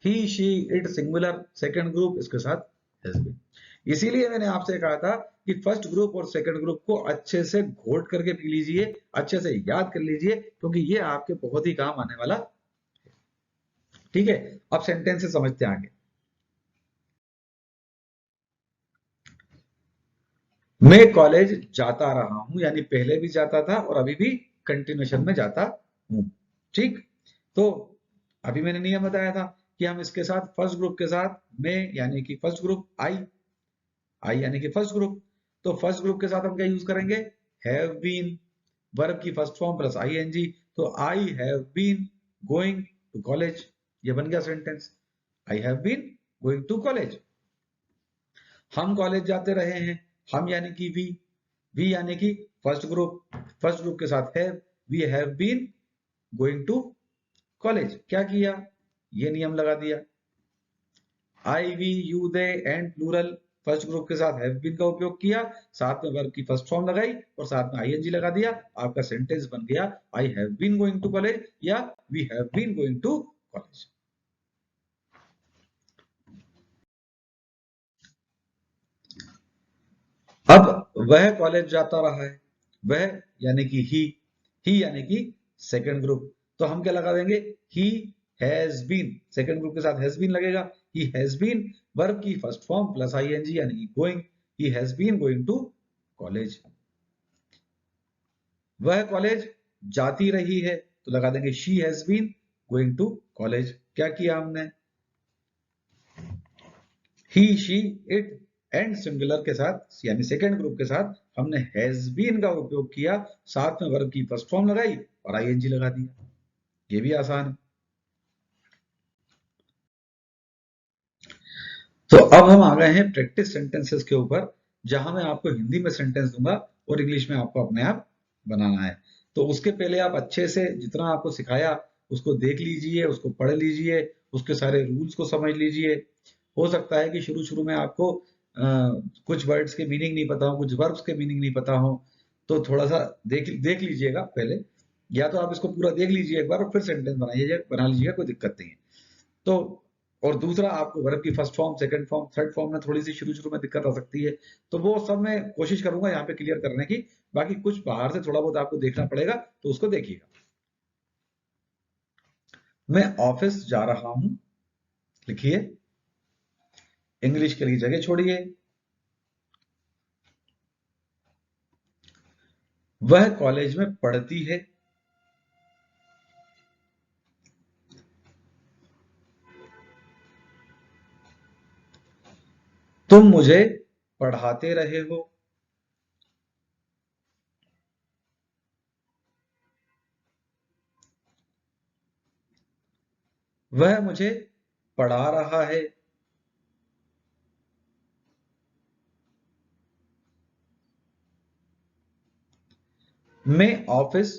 he she it singular second group इसके साथ हैज बीन। इसीलिए मैंने आपसे कहा था कि फर्स्ट ग्रुप और सेकंड ग्रुप को अच्छे से घोट करके पी लीजिए, अच्छे से याद कर लीजिए, क्योंकि ये आपके बहुत ही काम आने वाला। ठीक है, अब सेंटेंस से समझते हैं आगे। मैं कॉलेज जाता रहा हूं, यानी पहले भी जाता था और अभी भी कंटिन्यूएशन में जाता हूं। ठीक, तो अभी मैंने नियम बताया था कि हम इसके साथ फर्स्ट ग्रुप के साथ में यानी कि फर्स्ट ग्रुप आई, आई यानी कि फर्स्ट ग्रुप, तो फर्स्ट ग्रुप के साथ हम क्या यूज करेंगे, हैव बीन, वर्ब की फर्स्ट फॉर्म प्लस आईएनजी, तो I have been going to college, ये बन गया sentence, I have been going to college. हम कॉलेज जाते रहे हैं, हम यानी कि वी यानी कि फर्स्ट ग्रुप के साथ have, we have been going to college, क्या किया, ये नियम लगा दिया। I we you they and plural first group के साथ हैव बीन का उपयोग किया, साथ में वर्ब की फर्स्ट फॉर्म लगाई और साथ में आईएनजी लगा दिया, आपका सेंटेंस बन गया I have been going to college या we have been going to college. अब वह कॉलेज जाता रहा है, वह यानी कि ही यानी कि सेकंड ग्रुप, तो हम क्या लगा देंगे, he has been, second group के साथ हैज बीन लगेगा, ही हैज बीन वर्ब की फर्स्ट फॉर्म प्लस आईएनजी यानी कि going, he has been going to college. वह कॉलेज जाती रही है, तो लगा देंगे she has been going to college, क्या किया हमने, he she it and singular के साथ यानी सेकेंड ग्रुप के साथ हमने हैज बीन का उपयोग किया, साथ में वर्ब की फर्स्ट फॉर्म लगाई और आईएनजी लगा दिया, ये भी आसान है। तो अब हम आ गए हैं प्रैक्टिस सेंटेंसेस के ऊपर, जहां मैं आपको हिंदी में सेंटेंस दूंगा और इंग्लिश में आपको अपने आप बनाना है। तो उसके पहले आप अच्छे से जितना आपको सिखाया उसको देख लीजिए, उसको पढ़ लीजिए, उसके सारे रूल्स को समझ लीजिए। हो सकता है कि शुरू शुरू में आपको कुछ वर्ड्स के मीनिंग नहीं पता हो, कुछ वर्ब्स के मीनिंग नहीं पता हो, तो थोड़ा सा देख देख लीजिएगा पहले, या तो आप इसको पूरा देख लीजिए एक बार और फिर सेंटेंस बना लीजिएगा, कोई दिक्कत नहीं है। तो और दूसरा आपको वर्ब की first form, second form, third form में थोड़ी सी शुरू शुरू में दिक्कत आ सकती है, तो वो सब मैं कोशिश करूंगा यहाँ पे क्लियर करने की। बाकी कुछ बाहर से थोड़ा बहुत आपको देखना पड़ेगा, तो उसको देखिएगा। मैं ऑफिस जा रहा हूं, लिखिए, इंग्लिश के लिए जगह छोड़िए। वह कॉलेज में पढ़ती है, तुम मुझे पढ़ाते रहे हो, वह मुझे पढ़ा रहा है। मैं ऑफिस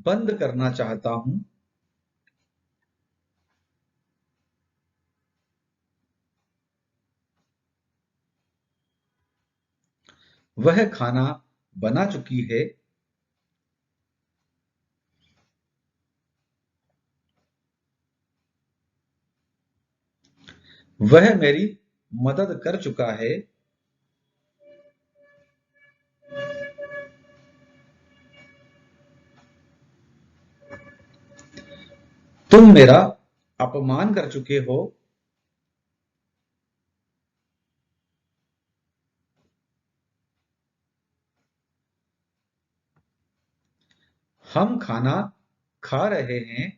बंद करना चाहता हूं। वह खाना बना चुकी है। वह मेरी मदद कर चुका है। तुम मेरा अपमान कर चुके हो। हम खाना खा रहे हैं।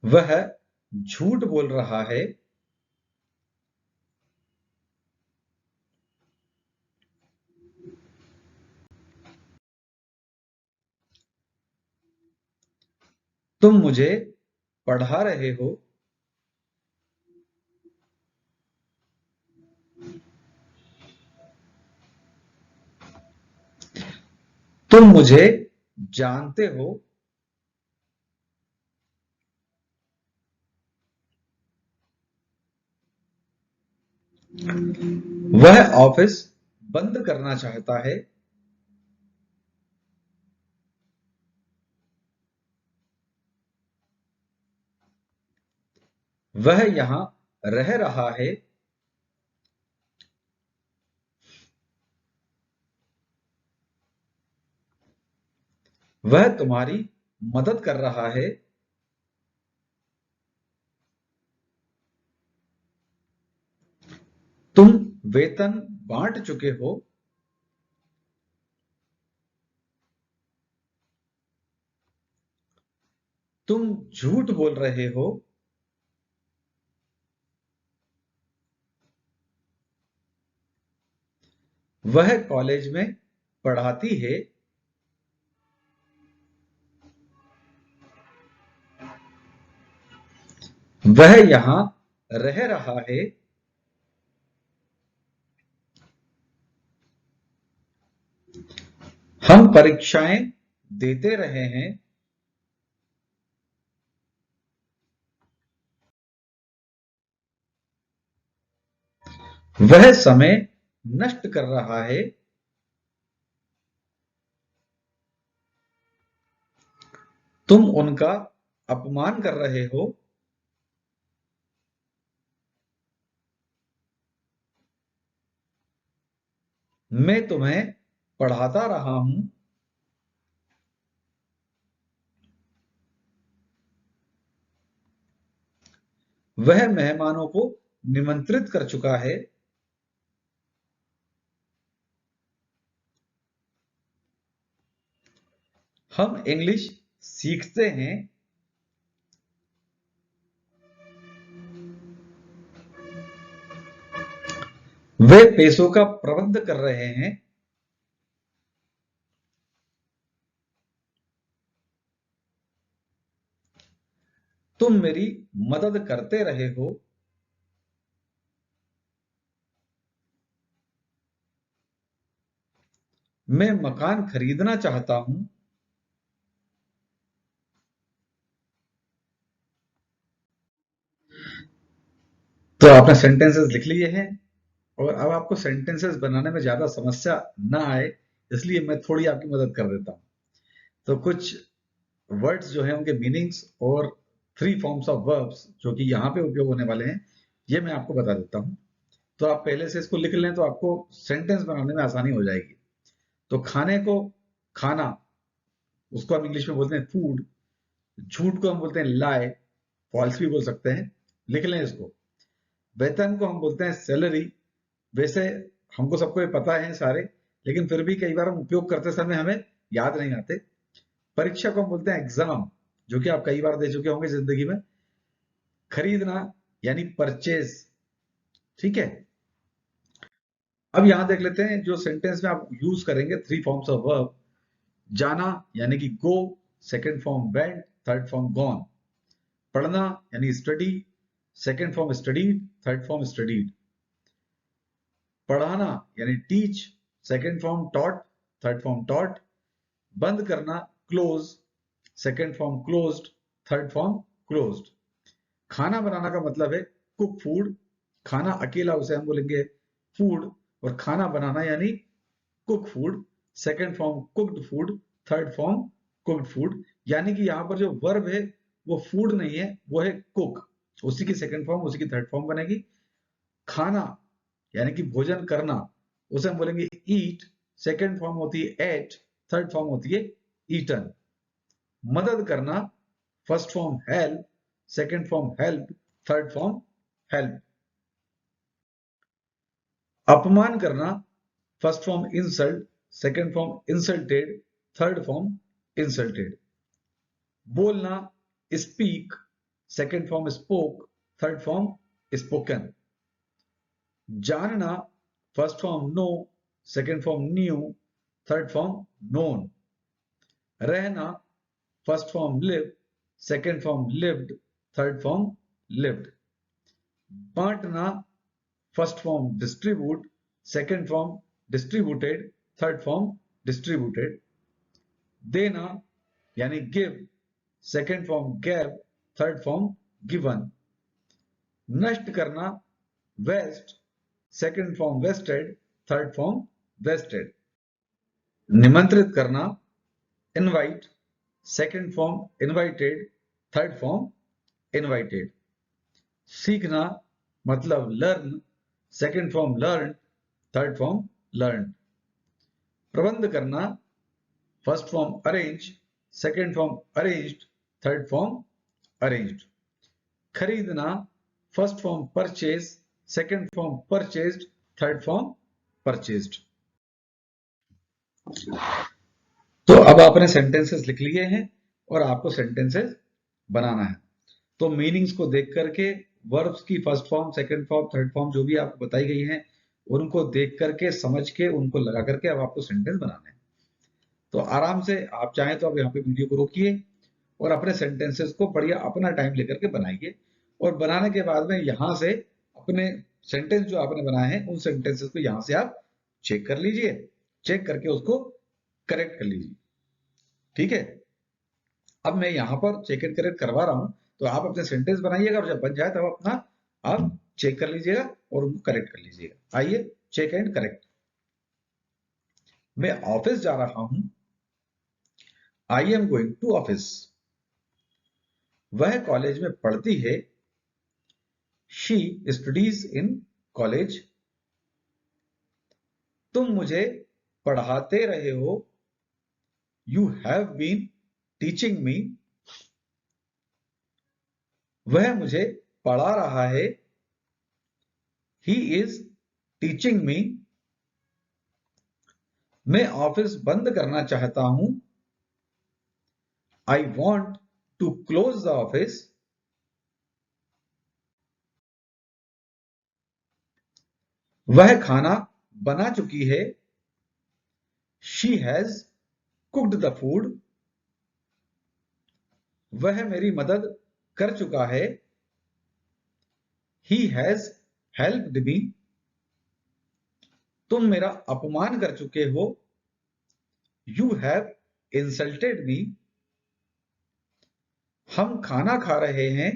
वह झूठ बोल रहा है। तुम मुझे पढ़ा रहे हो। तुम मुझे जानते हो। वह ऑफिस बंद करना चाहता है। वह यहां रह रहा है। वह तुम्हारी मदद कर रहा है। तुम वेतन बांट चुके हो। तुम झूठ बोल रहे हो। वह कॉलेज में पढ़ाती है। वह यहां रह रहा है। हम परीक्षाएं देते रहे हैं। वह समय नष्ट कर रहा है। तुम उनका अपमान कर रहे हो। मैं तुम्हें पढ़ाता रहा हूं। वह मेहमानों को निमंत्रित कर चुका है। हम इंग्लिश सीखते हैं। वे पैसों का प्रबंध कर रहे हैं। तुम मेरी मदद करते रहे हो। मैं मकान खरीदना चाहता हूं। तो आपने सेंटेंसेस लिख लिए हैं और अब आपको सेंटेंसेस बनाने में ज्यादा समस्या ना आए इसलिए मैं थोड़ी आपकी मदद कर देता हूं। तो कुछ वर्ड्स जो हैं उनके मीनिंग्स और थ्री फॉर्म्स ऑफ वर्ब्स जो कि यहाँ पे उपयोग होने वाले हैं ये मैं आपको बता देता हूं। तो आप पहले से इसको लिख लें तो आपको सेंटेंस बनाने में आसानी हो जाएगी। तो खाने को खाना उसको हम इंग्लिश में बोलते हैं फूड। झूठ को हम बोलते हैं लाई, फॉल्स भी बोल सकते हैं। लिख लें इसको। वेतन को हम बोलते हैं सैलरी। वैसे हमको सबको ये पता है सारे, लेकिन फिर भी कई बार हम उपयोग करते समय हमें याद नहीं आते। परीक्षा को हम बोलते हैं एग्जाम, जो कि आप कई बार दे चुके होंगे जिंदगी में। खरीदना यानी परचेज। ठीक है। अब यहां देख लेते हैं जो सेंटेंस में आप यूज करेंगे थ्री फॉर्म्स ऑफ वर्ब। जाना यानी कि go, second form went, third form gone. पढ़ना यानी study, second form studied, third form studied. पढ़ाना यानी teach, second form taught, third form taught. बंद करना close, second form closed, third form closed. खाना बनाना का मतलब है कुक फूड। खाना अकेला उसे हम बोलेंगे फूड, और खाना बनाना यानी cook food, second form cooked food, third form cooked food. यानी कि यहां पर जो वर्ब है वो फूड नहीं है, वो है कुक। उसी की सेकेंड फॉर्म, उसी की थर्ड फॉर्म बनेगी। खाना यानी कि भोजन करना, उसे हम बोलेंगे ईट, सेकेंड फॉर्म होती है एट, थर्ड फॉर्म होती है ईटन। मदद करना, first form help, second form help, third form help. अपमान करना, first form insult, second form insulted, third form insulted. बोलना speak, second form spoke, third form spoken. जानना, first form know, second form knew, third form known. रहना, first form live, second form lived, third form lived. बांटना, first form distribute, second form distributed, third form distributed. देना यानी give, second form gave, third form given. नष्ट करना, waste, second form wasted, third form wasted. निमंत्रित करना, invite, second form invited, third form invited. सीखना मतलब learn, second form learn, third form learn. प्रबंध करना, first form arrange, second form arranged, third form arranged. खरीदना, first form purchase, second form purchased, third form purchased. तो अब आपने sentences लिख लिए हैं और आपको सेंटेंसेस बनाना है। तो मीनिंग्स को देख करके वर्ब्स की first form, second form, third form जो भी आपको बताई गई हैं उनको देख करके, समझ के, उनको लगा करके अब आपको सेंटेंस बनाना है। तो आराम से आप चाहें तो आप यहाँ पे वीडियो को रोकिए और अपने सेंटेंसेस को बढ़िया अपना टाइम लेकर के बनाइए। और बनाने के बाद में यहाँ से अपने सेंटेंस जो आपने बनाए हैं उन सेंटेंसेस को यहाँ से आप चेक कर लीजिए, चेक करके उसको करेक्ट कर लीजिए। ठीक है, अब मैं यहाँ पर चेक एंड करेक्ट करवा रहा हूं, तो आप अपने सेंटेंस बनाइएगा और जब बन जाए तब अपना आप चेक कर लीजिएगा और उनको करेक्ट कर लीजिएगा। आइए चेक एंड करेक्ट। मैं ऑफिस जा रहा हूं, I am going to office. वह कॉलेज में पढ़ती है, शी स्टडीज इन कॉलेज। तुम मुझे पढ़ाते रहे हो, you have been teaching me. वह मुझे पढ़ा रहा है, ही इज टीचिंग मी। मैं ऑफिस बंद करना चाहता हूं, I want to close the office. वह खाना बना चुकी है, she has cooked the food. वह मेरी मदद कर चुका है, ही हैज हेल्प्ड मी। तुम मेरा अपमान कर चुके हो, यू हैव इंसल्टेड मी। हम खाना खा रहे हैं,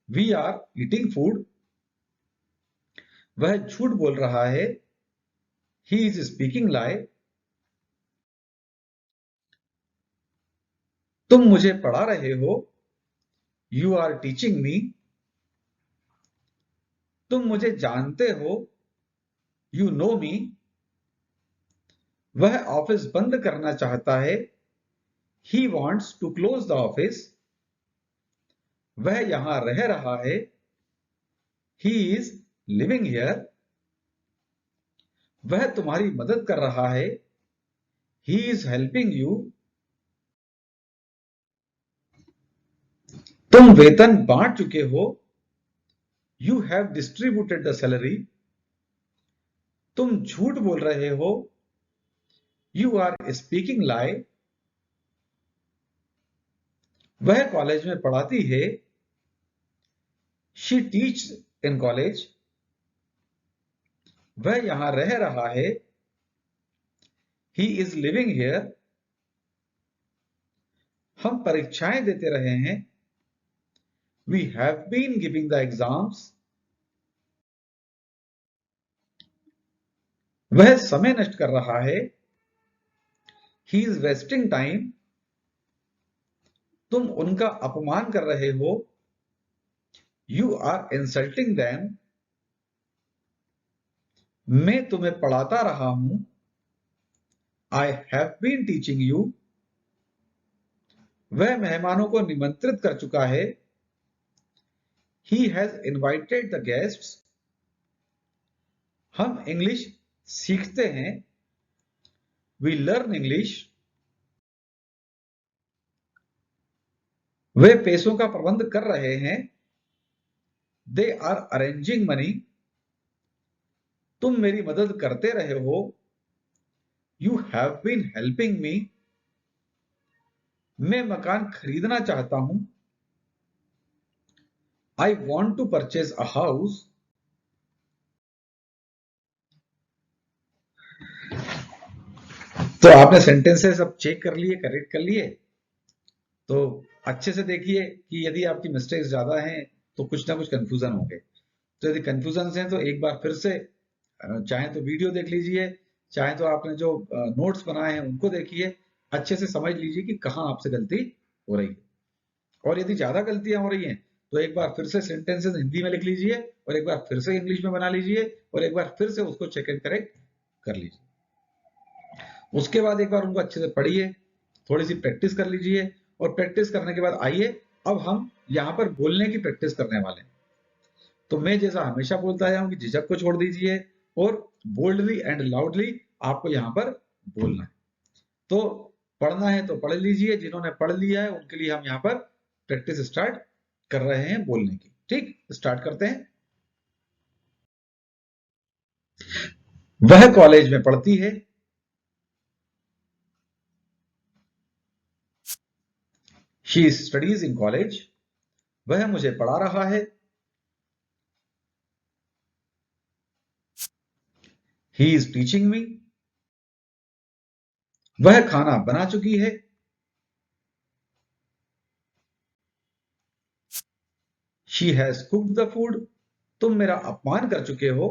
वी आर ईटिंग फूड। वह झूठ बोल रहा है, ही इज स्पीकिंग लाई। तुम मुझे पढ़ा रहे हो, यू आर टीचिंग मी। तुम मुझे जानते हो, यू नो मी। वह ऑफिस बंद करना चाहता है, he wants to close the office. वह यहां रह रहा है, ही इज लिविंग हियर। वह तुम्हारी मदद कर रहा है, ही इज हेल्पिंग यू। तुम वेतन बांट चुके हो, you have distributed the salary. तुम झूठ बोल रहे हो। You are speaking lie. वह कॉलेज में पढ़ाती है। She teach in college. वह यहां रह रहा है। He is living here. हम परीक्षाएं देते रहे हैं। We have been giving the exams. वह समय नष्ट कर रहा है। He is wasting time. तुम उनका अपमान कर रहे हो। You are insulting them. मैं तुम्हें पढ़ाता रहा हूं। I have been teaching you. वह मेहमानों को निमंत्रित कर चुका है। He has invited the guests. हम इंग्लिश सीखते हैं। We learn English. वे पैसों का प्रबंध कर रहे हैं। They are arranging money. तुम मेरी मदद करते रहे हो। You have been helping me. मैं मकान खरीदना चाहता हूं। I want to purchase a house. तो आपने सेंटेंसेस अब चेक कर लिए, करेक्ट कर लिए। तो अच्छे से देखिए कि यदि आपकी मिस्टेक्स ज्यादा हैं तो कुछ ना कुछ कंफ्यूजन होंगे। तो यदि कंफ्यूजन हैं तो एक बार फिर से चाहे तो वीडियो देख लीजिए, चाहे तो आपने जो नोट्स बनाए हैं उनको देखिए, अच्छे से समझ लीजिए कि कहाँ आपसे गलती हो रही है। और यदि ज्यादा गलतियां हो रही हैं तो एक बार फिर से सेंटेंसेस हिंदी में लिख लीजिए और एक बार फिर से इंग्लिश में बना लीजिए और एक बार फिर से उसको चेक एंड करेक्ट कर लीजिए। उसके बाद एक बार उनको अच्छे से पढ़िए, थोड़ी सी प्रैक्टिस कर लीजिए और प्रैक्टिस करने के बाद आइए अब हम यहाँ पर बोलने की प्रैक्टिस करने वाले हैं। तो मैं जैसा हमेशा बोलता आया हूं कि झिझक को छोड़ दीजिए और बोल्डली एंड लाउडली आपको यहाँ पर बोलना है। तो पढ़ना है तो पढ़ लीजिए, जिन्होंने पढ़ लिया है उनके लिए हम यहाँ पर प्रैक्टिस स्टार्ट कर रहे हैं बोलने की। ठीक, स्टार्ट करते हैं। वह कॉलेज में पढ़ती है। She studies in college. वह मुझे पढ़ा रहा है। He is teaching me. वह खाना बना चुकी है। She has cooked the food. तुम मेरा अपमान कर चुके हो।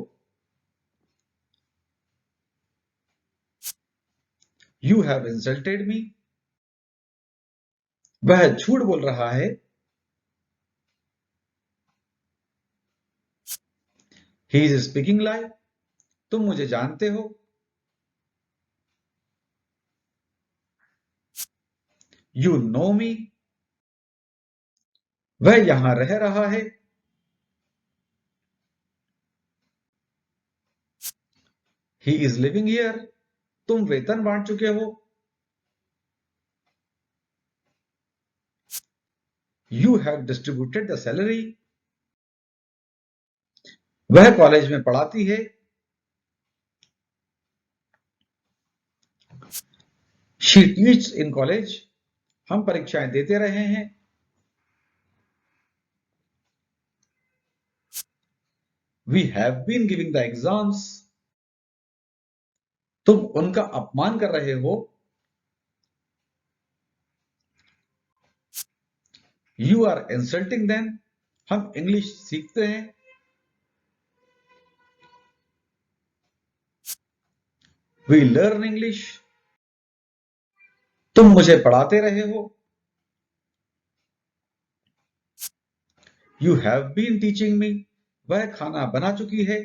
You have insulted me. वह झूठ बोल रहा है। He is speaking lie. तुम मुझे जानते हो। You know me. वह यहां रह रहा है। He is living here. तुम वेतन बांट चुके हो। You have distributed the salary. वह कॉलेज में पढ़ाती है। She teach in college. हम परीक्षाएं देते रहे हैं। We have been giving the exams. तुम उनका अपमान कर रहे हो। You are insulting them. हम इंग्लिश सीखते हैं। We learn English. तुम मुझे पढ़ाते रहे हो। You have been teaching me. वह खाना बना चुकी है।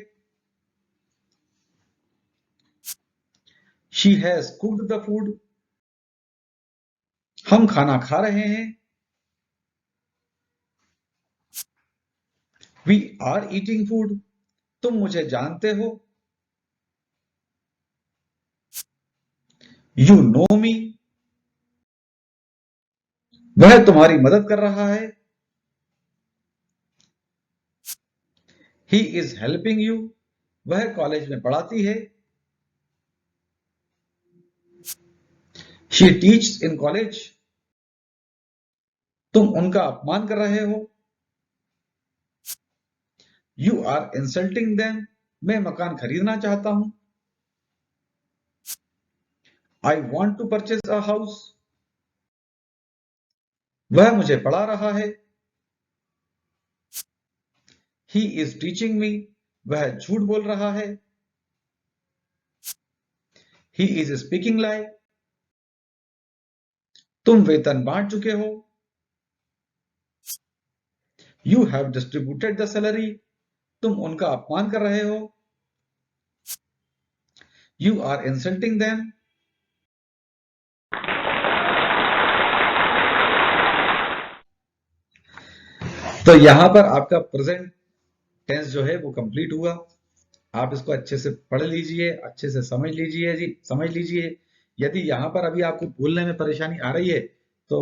She has cooked the food. हम खाना खा रहे हैं। We are eating food. तुम मुझे जानते हो। You know me. वह तुम्हारी मदद कर रहा है। He is helping you. वह कॉलेज में पढ़ाती है। She teaches in college. तुम उनका अपमान कर रहे हो। You are insulting them. मैं मकान खरीदना चाहता हूं। I want to purchase a house. वह मुझे पढ़ा रहा है। He is teaching me. वह झूठ बोल रहा है। He is speaking lie. तुम वेतन बांट चुके हो। You have distributed the salary. तुम उनका अपमान कर रहे हो। You are insulting them. तो यहां पर आपका प्रेजेंट टेंस जो है वो कंप्लीट हुआ। आप इसको अच्छे से पढ़ लीजिए, अच्छे से समझ लीजिए जी, समझ लीजिए। यदि यहां पर अभी आपको बोलने में परेशानी आ रही है तो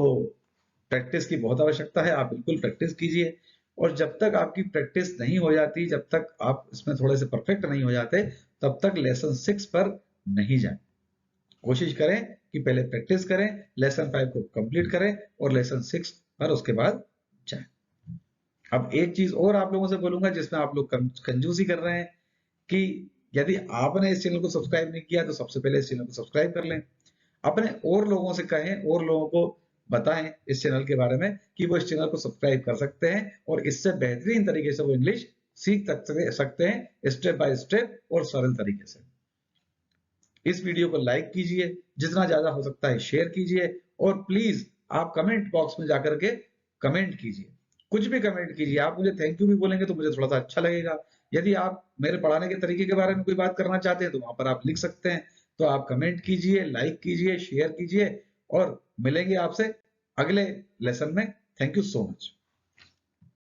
प्रैक्टिस की बहुत आवश्यकता है। आप बिल्कुल प्रैक्टिस कीजिए, और जब तक आपकी प्रैक्टिस नहीं हो जाती, जब तक आप इसमें थोड़े से परफेक्ट नहीं हो जाते, तब तक लेसन 6 पर नहीं जाए। कोशिश करें कि पहले प्रैक्टिस करें, लेसन 5 को कंप्लीट करें और लेसन 6 पर उसके बाद जाएं। अब एक चीज और आप लोगों से बोलूंगा जिसमें आप लोग कंजूसी कर रहे हैं, कि यदि आपने इस चैनल को सब्सक्राइब नहीं किया तो सबसे पहले इस चैनल को सब्सक्राइब कर लें। अपने और लोगों से कहें, और लोगों को बताएं इस चैनल के बारे में कि वो इस चैनल को सब्सक्राइब कर सकते हैं और इससे बेहतरीन तरीके से वो इंग्लिश सीख सकते हैं, स्टेप बाय स्टेप और सरल तरीके से। इस वीडियो को लाइक कीजिए, जितना ज्यादा हो सकता है शेयर कीजिए, और प्लीज आप कमेंट बॉक्स में जाकर के कमेंट कीजिए। कुछ भी कमेंट कीजिए। आप मुझे थैंक यू भी बोलेंगे तो मुझे थोड़ा सा अच्छा लगेगा। यदि आप मेरे पढ़ाने के तरीके के बारे में कोई बात करना चाहते हैं तो वहां पर आप लिख सकते हैं। तो आप कमेंट कीजिए, लाइक कीजिए, शेयर कीजिए, और मिलेंगे आपसे अगले लेसन में। Thank you so much.